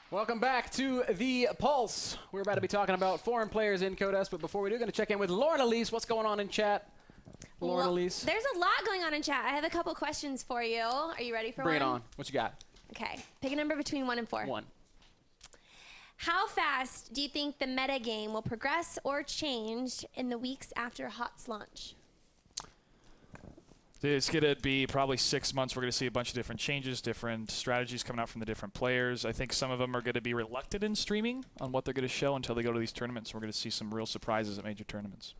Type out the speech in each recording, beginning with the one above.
Welcome back to the Pulse. We're about to be talking about foreign players in Code S, but before we do, going to check in with Lauren Elise. What's going on in chat? Lauren Elise. There's a lot going on in chat. I have a couple questions for you. Are you ready for Bring one? it on. What you got? Okay. Pick a number between 1 and 4. 1. How fast do you think the meta game will progress or change in the weeks after HuK's launch? It's going to be probably 6 months. We're going to see a bunch of different changes, different strategies coming out from the different players. I think some of them are going to be reluctant in streaming on what they're going to show until they go to these tournaments. We're going to see some real surprises at major tournaments.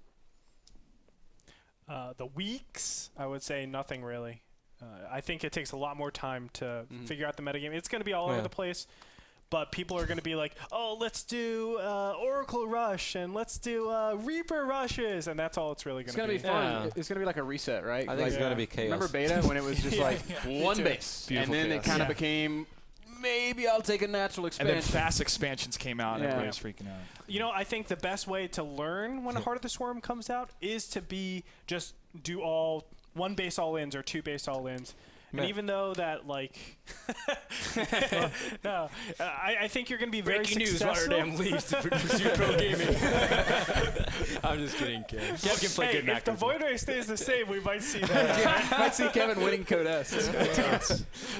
The weeks, I would say nothing really. I think it takes a lot more time to figure out the metagame. It's going to be all over the place. But people are going to be like, oh, let's do Oracle Rush and let's do Reaper Rushes, and that's all it's really going to be. It's going to be fun. It's going to be like a reset, right? I think it's going to be chaos. Remember beta when it was just like one base, Beautiful and then chaos. it kind of became, maybe I'll take a natural expansion. And then fast expansions came out, and everybody was freaking out. You know, I think the best way to learn when Heart of the Swarm comes out is to just do all one base all-ins or 2 base all-ins. And even though that, like, no, I think you're going to be very successful. Breaking news, Rotterdam leaves to pursue pro gaming. I'm just kidding, Kev. Kev can play good if the Void Ray stays the same, we might see that. Might see Kevin winning Code S.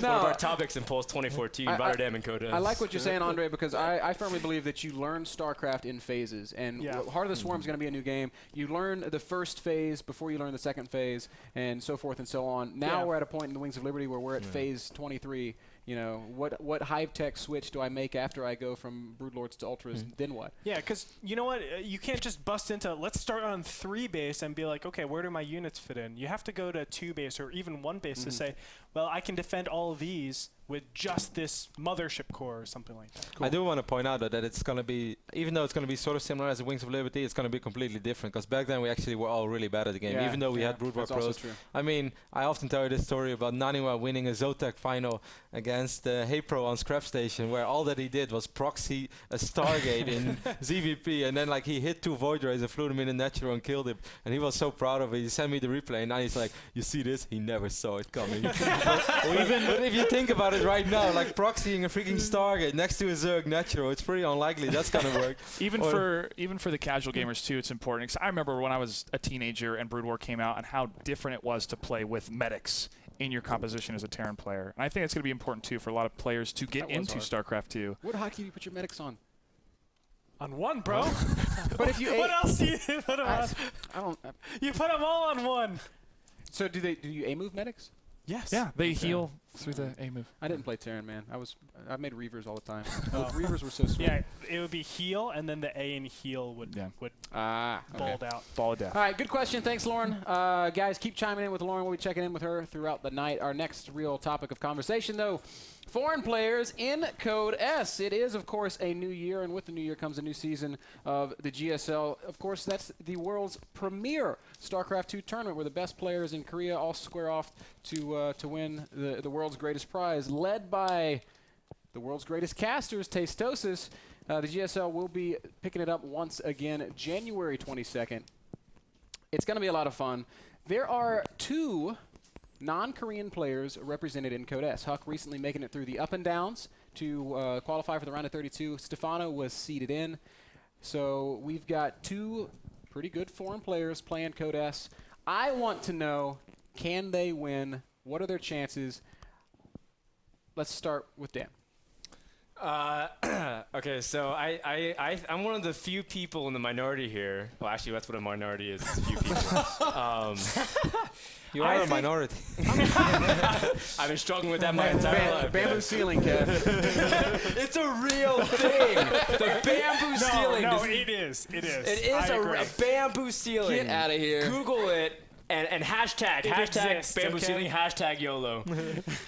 One of our topics in Pulse 2014, Rotterdam and Code S. I like what you're saying, Andre, because I firmly believe that you learn StarCraft in phases. And Heart of the Swarm is going to be a new game. You learn the first phase before you learn the second phase, and so forth and so on. Now we're at a point in the Wings of Liberty where we're at phase 23. You know, what hive tech switch do I make after I go from Broodlords to Ultras? Then what? Yeah, because you know what? You can't just bust into, let's start on 3 base and be like, okay, where do my units fit in? You have to go to 2 base or even 1 base to say, well, I can defend all of these with just this mothership core or something like that. Cool. I do want to point out that it's going to be, even though it's going to be sort of similar as the Wings of Liberty, it's going to be completely different, because back then we actually were all really bad at the game, even though we had Brood War Pros. I mean, I often tell you this story about Naniwa winning a Zotac final against Heypro on Scrap Station, where all that he did was proxy a Stargate in ZVP, and then like he hit 2 Void Rays and flew them in a natural and killed him, and he was so proud of it. He sent me the replay, and now he's like, you see this? He never saw it coming. But if you think about it right now, like proxying a freaking Stargate next to a Zerg natural, it's pretty unlikely that's going to work. Even for the casual gamers too, it's important. 'Cause I remember when I was a teenager and Brood War came out and how different it was to play with medics in your composition as a Terran player. And I think it's going to be important too for a lot of players to get into StarCraft 2. What hockey do you put your medics on? On 1, bro. But if you what else do you put them on? I don't. You put them all on 1. So do you A move medics? Yes. Yeah, they heal through the A move. I didn't play Terran, man. I made Reavers all the time. Reavers were so sweet. Yeah, it would be heal, and then the A and heal would balled out. Balled out. All right, good question. Thanks, Lauren. Guys, keep chiming in with Lauren. We'll be checking in with her throughout the night. Our next real topic of conversation, though, foreign players in Code S. It is, of course, a new year, and with the new year comes a new season of the GSL. Of course, that's the world's premier StarCraft 2 tournament, where the best players in Korea all square off to win the world's greatest prize, led by the world's greatest casters, Tastosis. The GSL will be picking it up once again January 22nd. It's going to be a lot of fun. There are 2 non-Korean players represented in Code S. HuK recently making it through the up and downs to qualify for the round of 32. Stephano was seeded in. So we've got 2 pretty good foreign players playing Code S. I want to know, can they win? What are their chances? Let's start with Dan. Okay, so I'm one of the few people in the minority here. Well, actually, that's what a minority is. It's a few people. You are a minority. I've been struggling with that my entire life. Bamboo ceiling, Kev. It's a real thing. The bamboo ceiling. No, it is. It is. It is a bamboo ceiling. Get out of here. Google it. And hashtag exists, bamboo ceiling, hashtag YOLO.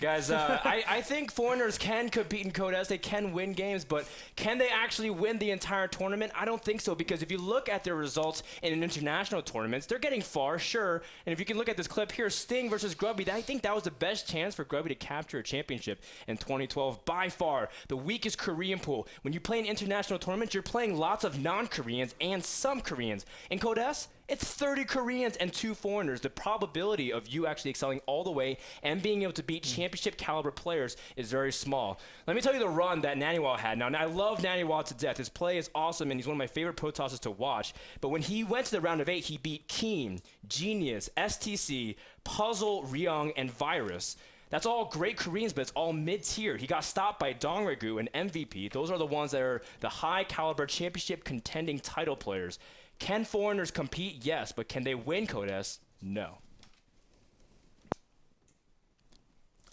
Guys, I think foreigners can compete in Code S. They can win games, but can they actually win the entire tournament? I don't think so, because if you look at their results in international tournaments, they're getting far, sure. And if you can look at this clip here, Sting versus Grubby, I think that was the best chance for Grubby to capture a championship in 2012. By far, the weakest Korean pool. When you play in international tournaments, you're playing lots of non-Koreans and some Koreans. In Code S, It's 30 Koreans and 2 foreigners. The probability of you actually excelling all the way and being able to beat championship caliber players is very small. Let me tell you the run that Naniwa had. Now, I love Naniwa to death. His play is awesome, and he's one of my favorite pro tossers to watch. But when he went to the round of 8, he beat Keen, Genius, STC, Puzzle, Ryung, and Virus. That's all great Koreans, but it's all mid-tier. He got stopped by Dongragu and MVP. Those are the ones that are the high-caliber championship contending title players. Can foreigners compete? Yes, but can they win Code S? No.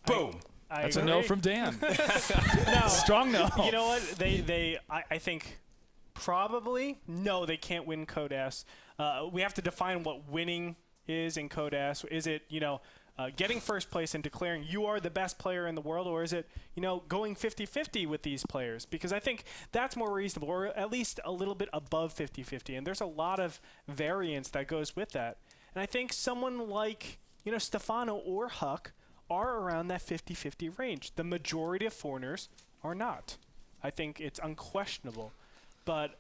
Boom. That's a no from Dan. No. Strong no. You know what? I think probably no, they can't win Code S. We have to define what winning is in Code S. Is it, getting first place and declaring you are the best player in the world, or is it, going 50-50 with these players? Because I think that's more reasonable, or at least a little bit above 50-50. And there's a lot of variance that goes with that. And I think someone like, Stephano or HuK are around that 50-50 range. The majority of foreigners are not. I think it's unquestionable. But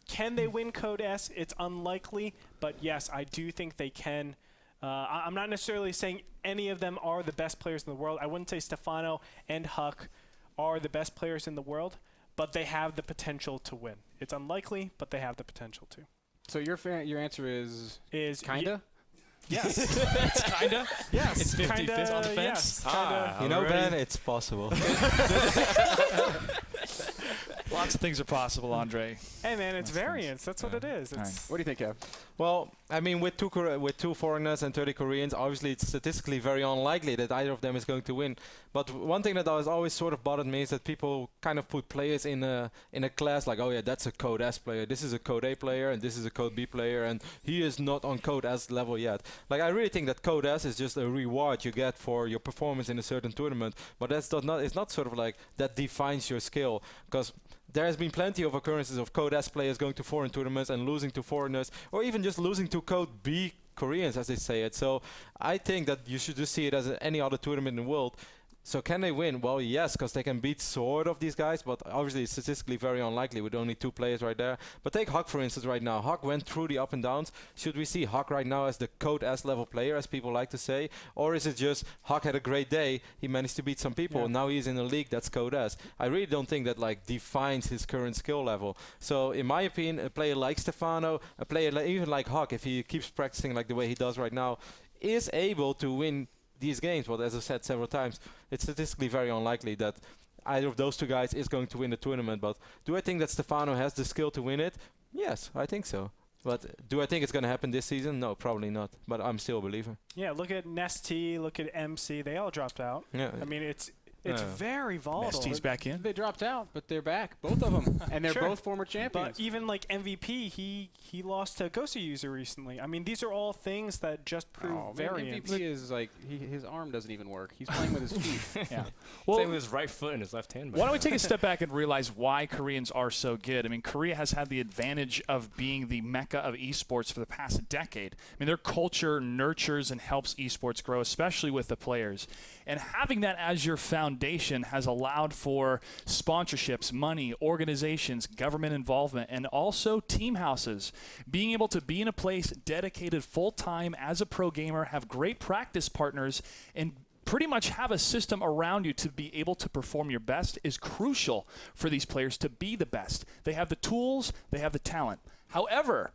can they win Code S? It's unlikely, but yes, I do think they can. I'm not necessarily saying any of them are the best players in the world. I wouldn't say Stephano and HuK are the best players in the world, but they have the potential to win. It's unlikely, but they have the potential to. So your answer is kinda? Yes. It's kinda? Yes. It's 50-50 on the fence? Yes, kinda. Ben, it's possible. Lots of things are possible, Andre. Hey, man, it's variance. That's what it is. It's What do you think, Kev? Well, I mean, with two foreigners and 30 Koreans, obviously it's statistically very unlikely that either of them is going to win. But one thing that has always sort of bothered me is that people kind of put players in a class like, oh yeah, that's a Code S player, this is a Code A player, and this is a Code B player, and he is not on Code S level yet. Like, I really think that Code S is just a reward you get for your performance in a certain tournament, but it's not sort of like that defines your skill, because there has been plenty of occurrences of Code S players going to foreign tournaments and losing to foreigners, or even just losing to Code B Koreans, as they say it. So I think that you should just see it as any other tournament in the world. So can they win? Well, yes, because they can beat sort of these guys, but obviously it's statistically very unlikely with only 2 players right there. But take HuK, for instance, right now. HuK went through the up and downs. Should we see HuK right now as the Code S level player, as people like to say? Or is it just HuK had a great day, he managed to beat some people, and now he's in a league that's Code S? I really don't think that defines his current skill level. So in my opinion, a player like Stephano, a player even like HuK, if he keeps practicing like the way he does right now, is able to win these games. But as I said several times, it's statistically very unlikely that either of those 2 guys is going to win the tournament. But do I think that Stephano has the skill to win it? Yes, I think so. But do I think it's going to happen this season? No, probably not. But I'm still a believer. Yeah, look at Nesty, look at MC. They all dropped out. Yeah. I mean, it's very volatile. Nesty's back in. They dropped out, but they're back, both of them, and they're both former champions. But even like MVP, he lost to Gosu User recently. I mean, these are all things that just prove variance. MVP is like his arm doesn't even work. He's playing with his feet. Yeah. Well, same with his right foot and his left hand. Why don't we take a step back and realize why Koreans are so good? I mean, Korea has had the advantage of being the mecca of esports for the past decade. I mean, their culture nurtures and helps esports grow, especially with the players. And having that as your foundation has allowed for sponsorships, money, organizations, government involvement, and also team houses. Being able to be in a place dedicated full-time as a pro gamer, have great practice partners, and pretty much have a system around you to be able to perform your best is crucial for these players to be the best. They have the tools, they have the talent. However,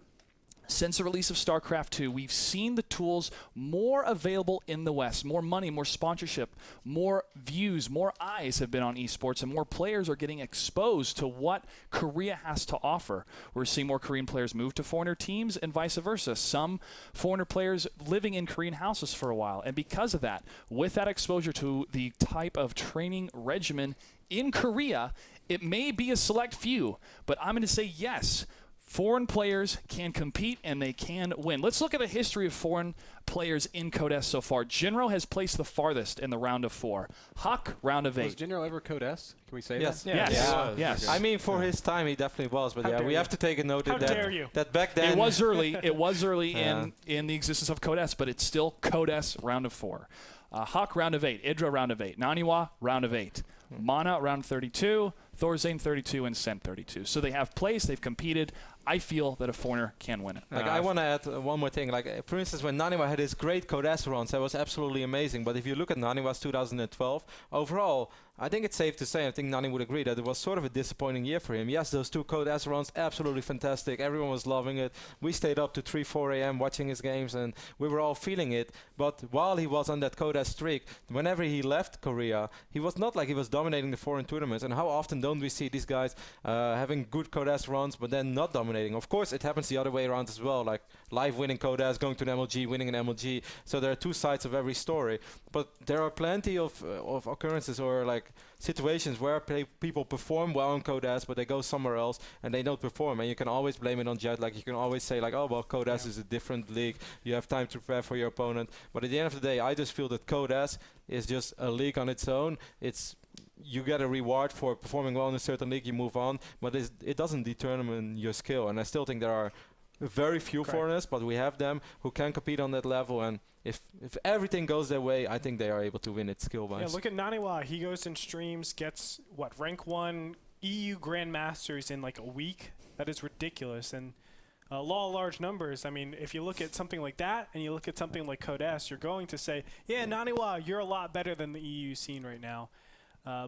since the release of StarCraft 2, we've seen the tools more available in the West. More money, more sponsorship, more views, more eyes have been on esports, and more players are getting exposed to what Korea has to offer. We're seeing more Korean players move to foreigner teams and vice versa. Some foreigner players living in Korean houses for a while. And because of that, with that exposure to the type of training regimen in Korea, it may be a select few, but I'm going to say yes. Foreign players can compete and they can win. Let's look at a history of foreign players in Code S so far. Jinro has placed the farthest in the round of 4. HuK, round of 8. Was Jinro ever Code S? Can we say yes. that? Yes. Yeah. Yes. I mean, for his time, he definitely was. But we have to take a note of that back then. It was early. It was early in the existence of Code S, but it's still Code S round of 4. HuK, round of 8. Idra, round of 8. Naniwa, round of 8. Mana round 32, Thorzane 32, and Cent 32. So they have placed, they've competed. I feel that a foreigner can win it. Like I want to add one more thing. Like for instance, when Naniwa had his great Code S runs, that was absolutely amazing. But if you look at Naniwa's 2012 overall, I think it's safe to say, I think Nani would agree, that it was sort of a disappointing year for him. Yes, those 2 Code S runs, absolutely fantastic. Everyone was loving it. We stayed up to 3, 4 a.m. watching his games, and we were all feeling it. But while he was on that Code S streak, whenever he left Korea, he was not like he was dominating the foreign tournaments. And how often don't we see these guys having good Code S runs, but then not dominating? Of course, it happens the other way around as well, like live winning Code S, going to an MLG, winning an MLG. So there are 2 sides of every story. But there are plenty of occurrences or like situations where people perform well on Code S, but they go somewhere else and they don't perform. And you can always blame it on Jet. Like you can always say like, oh, well, Code S is a different league. You have time to prepare for your opponent. But at the end of the day, I just feel that Code S is just a league on its own. You get a reward for performing well in a certain league, you move on, but it doesn't determine your skill. And I still think there are very few foreigners, but we have them who can compete on that level. And if everything goes their way, I think they are able to win it skill-wise. Yeah, look at Naniwa. He goes and streams, gets, rank 1 EU Grandmasters in like a week. That is ridiculous. And law of large numbers, I mean, if you look at something like that and you look at something like Code S, you're going to say, yeah, Naniwa, you're a lot better than the EU scene right now.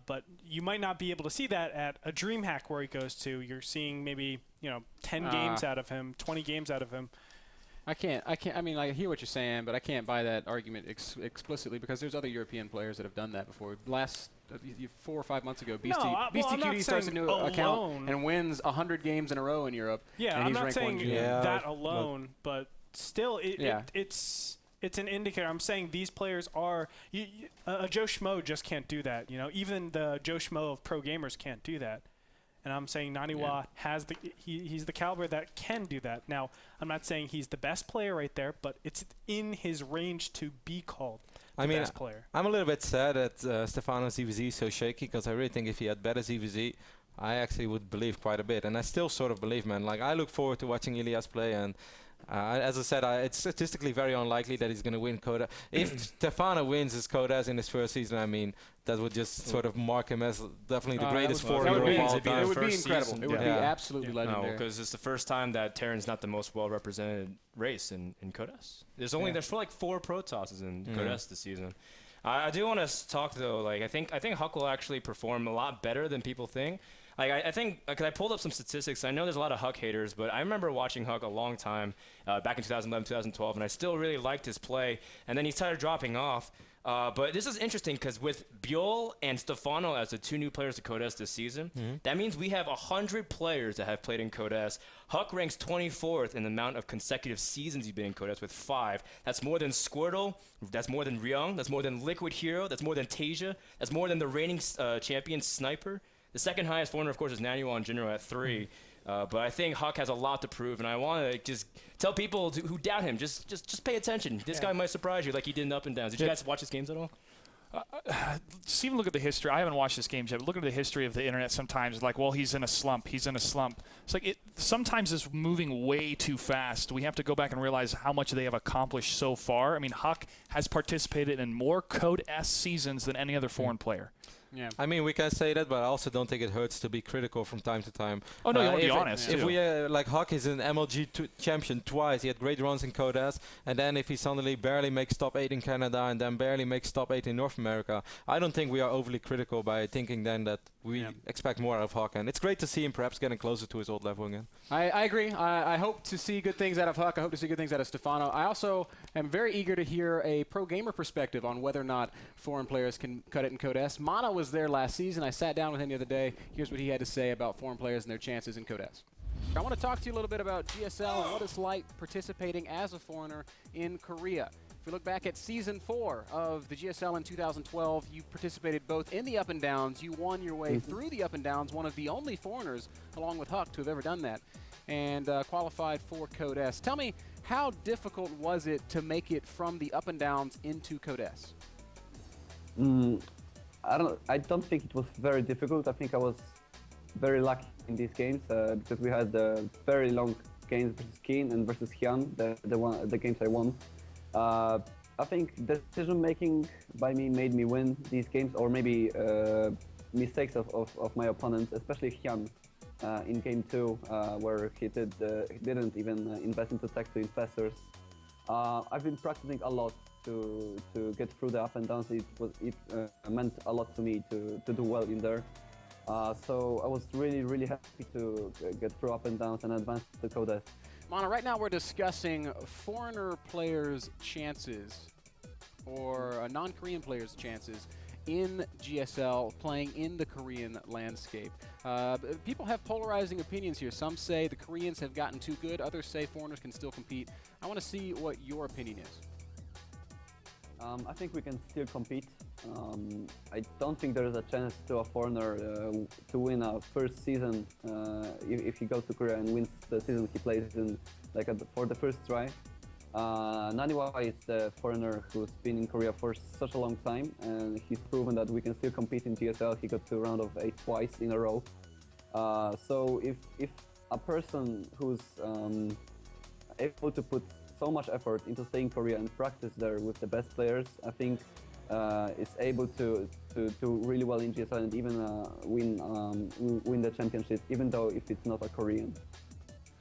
But you might not be able to see that at a DreamHack where he goes to. You're seeing maybe 10 games out of him, 20 games out of him. I mean, I hear what you're saying, but I can't buy that argument explicitly because there's other European players that have done that before. Last 4 or 5 months ago, Beastie QD starts a new account and wins 100 games in a row in Europe. Yeah, and I'm he's not ranked saying 1 that alone, but still, it's an indicator. I'm saying these players are a Joe Schmo just can't do that. Even the Joe Schmo of pro gamers can't do that. And I'm saying Naniwa has he's the caliber that can do that. Now, I'm not saying he's the best player right there, but it's in his range to be called the best player. I'm a little bit sad that Stephano's ZVZ is so shaky because I really think if he had better ZVZ, I actually would believe quite a bit. And I still sort of believe, man. Like, I look forward to watching Ilias play, and as I said, it's statistically very unlikely that he's going to win Code S. If Stephano wins his Code S in his first season, I mean, that would just sort of mark him as definitely the greatest foreigner of all time. It would be incredible. It would be absolutely legendary. No, because it's the first time that Terran's not the most well-represented race in Code S. There's like 4 Protosses in Code S this season. I do want to talk though. Like I think HuK will actually perform a lot better than people think. Like I think, because I pulled up some statistics. I know there's a lot of HuK haters, but I remember watching HuK a long time back in 2011, 2012, and I still really liked his play. And then he started dropping off. But this is interesting because with Bjol and Stephano as the 2 new players to Code S this season, that means we have 100 players that have played in Code S. HuK ranks 24th in the amount of consecutive seasons he's been in Code S with 5. That's more than Squirtle. That's more than Ryung. That's more than Liquid Hero. That's more than Tasia. That's more than the reigning champion Sniper. The second highest foreigner, of course, is Naniwa and Jinro at 3. But I think HuK has a lot to prove, and I want to just tell people who doubt him, just pay attention. This guy might surprise you like he did in Up and Downs. Did you guys watch his games at all? Just even look at the history. I haven't watched this game yet, but look at the history of the internet sometimes. Like, well, he's in a slump. He's in a slump. It's like sometimes it's moving way too fast. We have to go back and realize how much they have accomplished so far. I mean, HuK has participated in more Code S seasons than any other foreign player. Yeah. I mean, we can say that, but I also don't think it hurts to be critical from time to time. Oh, no, you want to be honest, If we, like, HuK is an MLG champion twice. He had great runs in Code S. And then if he suddenly barely makes top 8 in Canada and then barely makes top 8 in North America, I don't think we are overly critical by thinking then that we expect more out of HuK. And it's great to see him perhaps getting closer to his old level again. I agree. I hope to see good things out of HuK. I hope to see good things out of Stephano. I also am very eager to hear a pro gamer perspective on whether or not foreign players can cut it in Code S. Mana was there last season. I sat down with him the other day. Here's what he had to say about foreign players and their chances in Code S. I want to talk to you a little bit about GSL and what it's like participating as a foreigner in Korea. If we look back at Season 4 of the GSL in 2012, you participated both in the Up and Downs. You won your way through the Up and Downs, one of the only foreigners, along with HuK, to have ever done that, and qualified for Code S. Tell me, how difficult was it to make it from the Up and Downs into Code S? I don't think it was very difficult. I think I was very lucky in these games because we had very long games versus Keen and versus Hyun, the games I won. I think decision making by me made me win these games, or maybe mistakes of my opponents, especially Hyun in game 2, where he didn't even invest into tech to infestors. I've been practicing a lot to get through the up and downs. It meant a lot to me to do well in there. So I was really happy to get through up and downs and advance to Code S. Mana, right now we're discussing foreigner players' chances, or non-Korean players' chances in GSL playing in the Korean landscape. People have polarizing opinions here. Some say the Koreans have gotten too good. Others say foreigners can still compete. I want to see what your opinion is. I think we can still compete. I don't think there is a chance to a foreigner to win a first season if he goes to Korea and wins the season he plays in, for the first try. Naniwa is the foreigner who's been in Korea for such a long time, and he's proven that we can still compete in GSL. He got to round of 8 twice in a row. So if a person who's able to put so much effort into staying in Korea and practice there with the best players, I think is able to do really well in GSL and even win the championship, even though if it's not a Korean.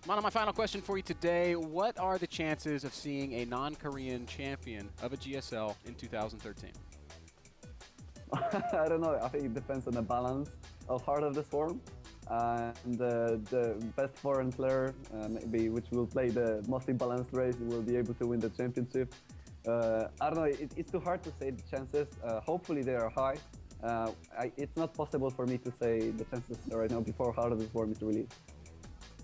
Mana, my final question for you today: what are the chances of seeing a non-Korean champion of a GSL in 2013? I don't know. I think it depends on the balance of Heart of the Swarm. And the best foreign player, maybe, which will play the mostly balanced race, will be able to win the championship. I don't know. It's too hard to say the chances. Hopefully they are high. It's not possible for me to say the chances right now before Heart of the Swarm is released.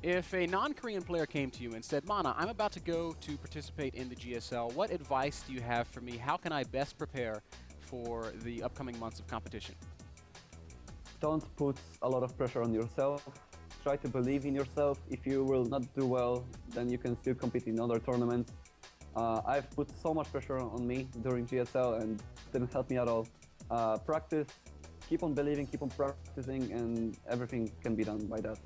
If a non-Korean player came to you and said, Mana, I'm about to go to participate in the GSL, what advice do you have for me? How can I best prepare for the upcoming months of competition? Don't put a lot of pressure on yourself. Try to believe in yourself. If you will not do well, then you can still compete in other tournaments. I've put so much pressure on me during GSL and it didn't help me at all. Practice, keep on believing, keep on practicing, and everything can be done by that.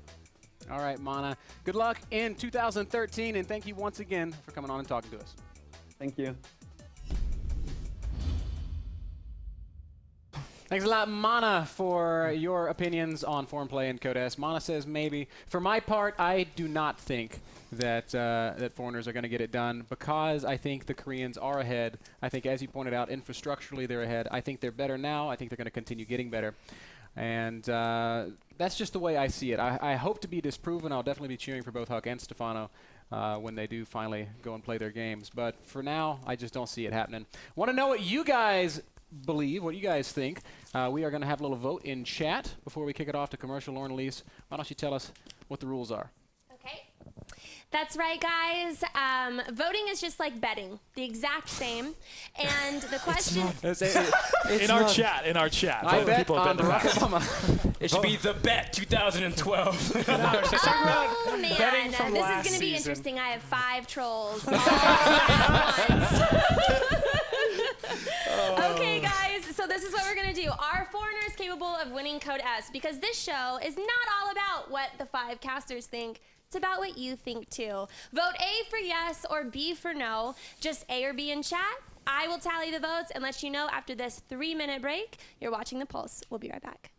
All right, Mana. Good luck in 2013, and thank you once again for coming on and talking to us. Thank you. Thanks a lot, Mana, for your opinions on foreign play in Code S. Mana says maybe. For my part, I do not think that that foreigners are going to get it done because I think the Koreans are ahead. I think, as you pointed out, infrastructurally they're ahead. I think they're better now. I think they're going to continue getting better. And that's just the way I see it. I hope to be disproven. I'll definitely be cheering for both HuK and Stephano when they do finally go and play their games. But for now, I just don't see it happening. Want to know what you guys believe, what you guys think. We are going to have a little vote in chat before we kick it off to commercial. Lauren Elise, why don't you tell us what the rules are? Okay. That's right, guys. Voting is just like betting, the exact same. And the question in our chat. I bet people on Barack Obama. It should be the bet 2012. Oh man, betting from this is last going to be season. interesting. I have 5 trolls all at once. Okay, guys, so this is what we're going to do. Are foreigners capable of winning Code S? Because this show is not all about what the 5 casters think. It's about what you think, too. Vote A for yes or B for no. Just A or B in chat. I will tally the votes and let you know after this 3-minute break. You're watching The Pulse. We'll be right back.